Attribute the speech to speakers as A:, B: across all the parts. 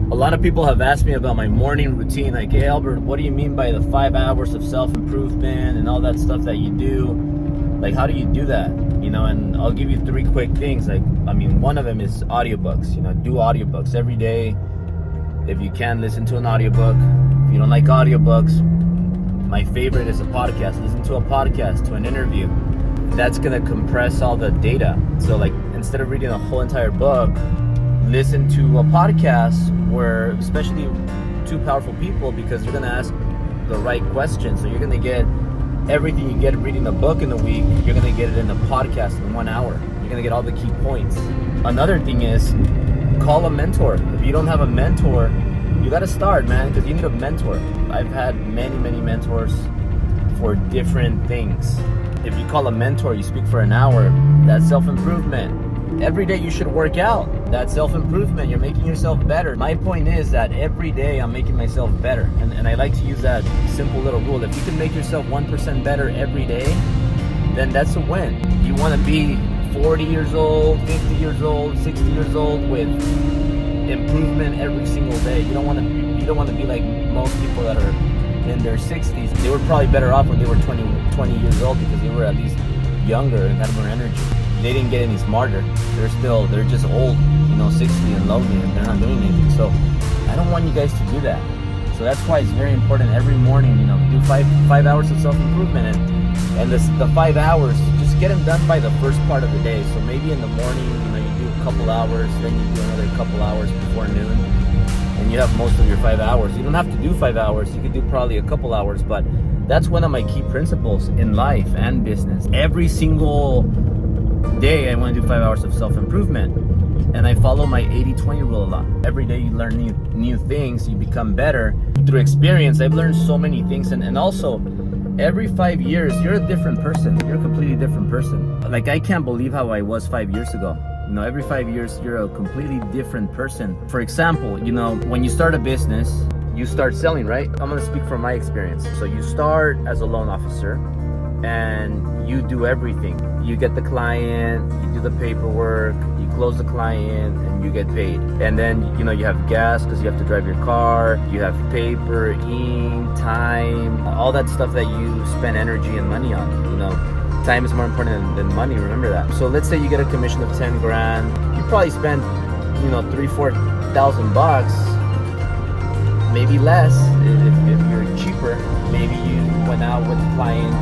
A: A lot of people have asked me about my morning routine, like, hey Albert, what do you mean by the 5 hours of self-improvement and all that stuff that you do? Like, how do you do that? And I'll give you 3 quick things. One of them is audiobooks. Do audiobooks every day. If you can, listen to an audiobook. If you don't like audiobooks, my favorite is a podcast. Listen to a podcast, to an interview. That's gonna compress all the data. So instead of reading a whole entire book, listen to a podcast where, especially 2 powerful people, because you're gonna ask the right questions. So you're gonna get everything you get reading a book in a week, you're gonna get it in a podcast in 1 hour. You're gonna get all the key points. Another thing is, call a mentor. If you don't have a mentor, you gotta start, man, because you need a mentor. I've had many mentors for different things. If you call a mentor, you speak for an hour, that's self-improvement. Every day you should work out. That's self-improvement. You're making yourself better. My point is that every day I'm making myself better. And I like to use that simple little rule. If you can make yourself 1% better every day, then that's a win. You want to be 40 years old, 50 years old, 60 years old with improvement every single day. You don't want to be like most people that are in their 60s. They were probably better off when they were 20 years old, because they were at least younger and had more energy. They didn't get any smarter. They're just old, 60 and lonely, and they're not doing anything. So I don't want you guys to do that. So that's why it's very important every morning, do five hours of self-improvement, and the 5 hours, just get them done by the first part of the day. So maybe in the morning, you do a couple hours, then you do another couple hours before noon, and you have most of your 5 hours. You don't have to do 5 hours. You could do probably a couple hours, but that's one of my key principles in life and business. Every single day I want to do 5 hours of self-improvement, and I follow my 80-20 rule a lot. Every day you learn new things, you become better. Through experience, I've learned so many things, and also every 5 years you're a different person. You're a completely different person. I can't believe how I was 5 years ago. Every 5 years you're a completely different person. For example, when you start a business, you start selling, right? I'm gonna speak from my experience. So you start as a loan officer and you do everything. You get the client, you do the paperwork, you close the client, and you get paid. And then, you have gas because you have to drive your car, you have paper, ink, time, all that stuff that you spend energy and money on. Time is more important than money, remember that. So let's say you get a commission of 10 grand, you probably spend, 3,000-4,000 bucks, maybe less if you're cheaper. Maybe you went out with the client,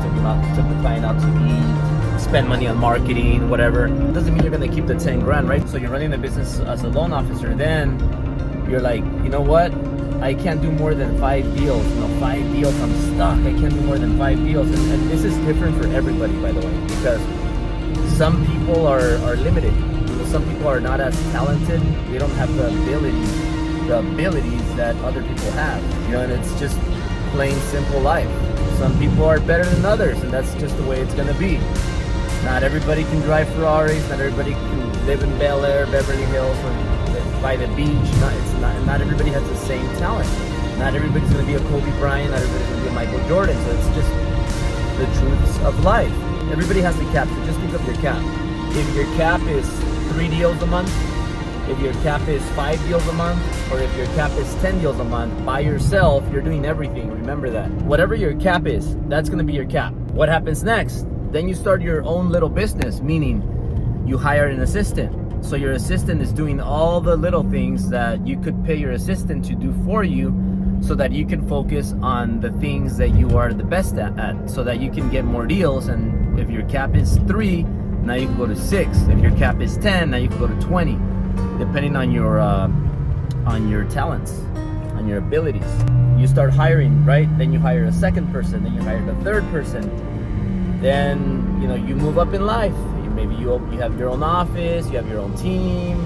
A: took the client out to eat, spend money on marketing, whatever. It doesn't mean you're gonna keep the 10 grand, right? So you're running a business as a loan officer, then you're like, you know what? I can't do more than 5 deals. 5 deals, I'm stuck. I can't do more than 5 deals. And this is different for everybody, by the way, because some people are limited. Some people are not as talented. They don't have the abilities that other people have. And it's just plain simple life. Some people are better than others, and that's just the way it's gonna be. Not everybody can drive Ferraris. Not everybody can live in Bel Air, Beverly Hills, or by the beach. Not everybody has the same talent. Not everybody's gonna be a Kobe Bryant. Not everybody's gonna be a Michael Jordan. So it's just the truths of life. Everybody has a cap. So just think of your cap. If your cap is 3 deals a month, if your cap is 5 deals a month, or if your cap is 10 deals a month, by yourself, you're doing everything. Remember that. Whatever your cap is, that's gonna be your cap. What happens next? Then you start your own little business, meaning you hire an assistant. So your assistant is doing all the little things that you could pay your assistant to do for you, so that you can focus on the things that you are the best at, so that you can get more deals. And if your cap is 3, now you can go to 6. If your cap is 10, now you can go to 20, depending on your talents, on your abilities. You start hiring, right? Then you hire a second person, then you hire the third person. Then you move up in life. Maybe you have your own office, you have your own team,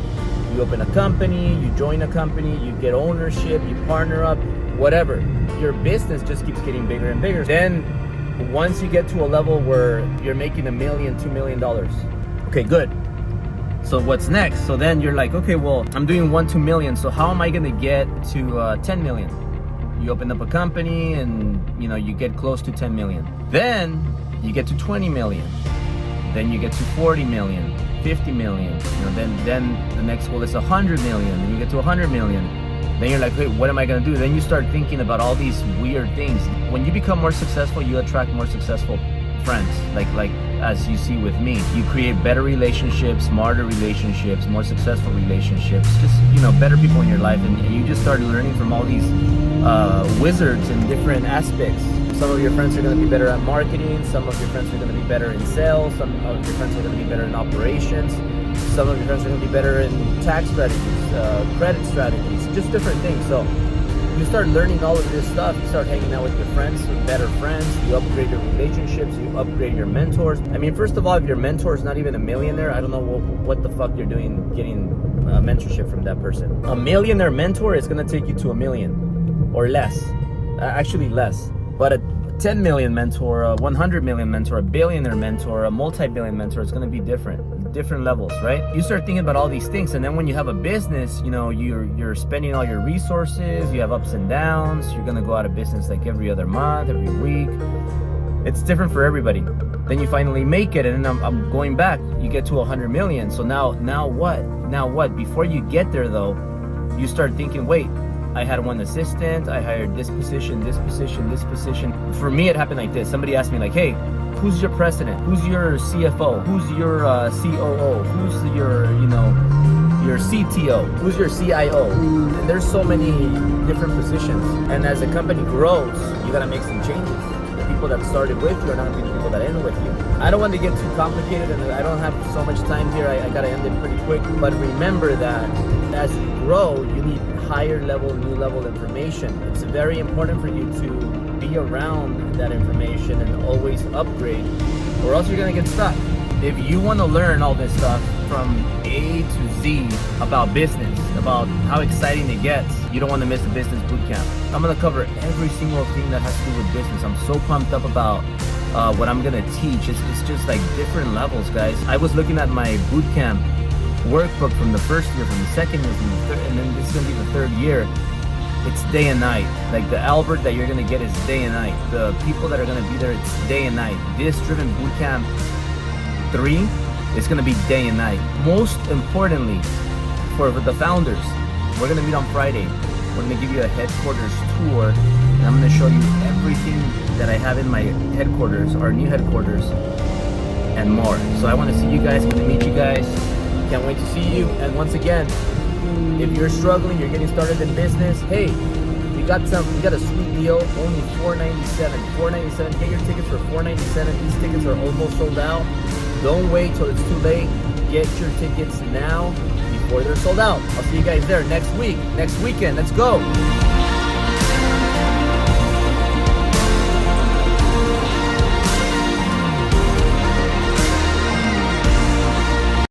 A: you open a company, you join a company, you get ownership, you partner up, whatever. Your business just keeps getting bigger and bigger. Then once you get to a level where you're making $1 million, $2 million, okay, good. So what's next? So then you're like, okay, well, I'm doing 1-2 million. So how am I gonna get to 10 million? You open up a company and you get close to 10 million. Then you get to 20 million. Then you get to 40 million, 50 million. Then the next goal is 100 million. Then you get to 100 million. Then you're like, hey, what am I gonna do? Then you start thinking about all these weird things. When you become more successful, you attract more successful friends. Like as you see with me, you create better relationships, smarter relationships, more successful relationships, just, you know, better people in your life. And you just start learning from all these wizards in different aspects. Some of your friends are going to be better at marketing. Some of your friends are going to be better in sales. Some of your friends are going to be better in operations. Some of your friends are going to be better in tax strategies, credit strategies, just different things. So you start learning all of this stuff. You start hanging out with your friends, with better friends. You upgrade your relationships. You upgrade your mentors. I mean, first of all, if your mentor is not even a millionaire, I don't know what the fuck you're doing getting mentorship from that person. A millionaire mentor is going to take you to $1 million or less. Actually less. But a 10 million mentor, a 100 million mentor, a billionaire mentor, a multi-billion mentor, it's going to be different levels, right? You start thinking about all these things, and then when you have a business, you know, you're spending all your resources, you have ups and downs, you're going to go out of business like every other month, every week. It's different for everybody. Then you finally make it, and then I'm going back. You get to 100 million. So now what? Now what? Before you get there, though, you start thinking, wait, I had one assistant, I hired this position. For me, it happened like this. Somebody asked me like, hey, who's your president? Who's your CFO? Who's your COO? Who's your, you know, your CTO? Who's your CIO? And there's so many different positions. And as a company grows, you gotta make some changes. The people that started with you are not gonna be the people that end with you. I don't want to get too complicated, and I don't have so much time here. I gotta end it pretty quick. But remember that as you grow, you need higher level, new level information. It's very important for you to be around that information and always upgrade, or else you're gonna get stuck. If you want to learn all this stuff from A to Z about business, about how exciting it gets, you don't want to miss the business bootcamp. I'm gonna cover every single thing that has to do with business. I'm so pumped up about what I'm gonna teach. It's just like different levels, guys. I was looking at my bootcamp workbook from the first year, from the second year, from the third, and then this is gonna be the third year. It's day and night. Like the Albert that you're gonna get is day and night. The people that are gonna be there, it's day and night. This Driven Bootcamp 3 is gonna be day and night. Most importantly, for the founders, we're gonna meet on Friday. We're gonna give you a headquarters tour, and I'm gonna show you everything that I have in my headquarters, our new headquarters, and more. So I wanna see you guys, I'm gonna meet you guys. Can't wait to see you. And once again, if you're struggling, you're getting started in business, hey, we got a sweet deal, only $497. Get your tickets for $497. These tickets are almost sold out. Don't wait till it's too late. Get your tickets now before they're sold out. I'll see you guys there next weekend. Let's go.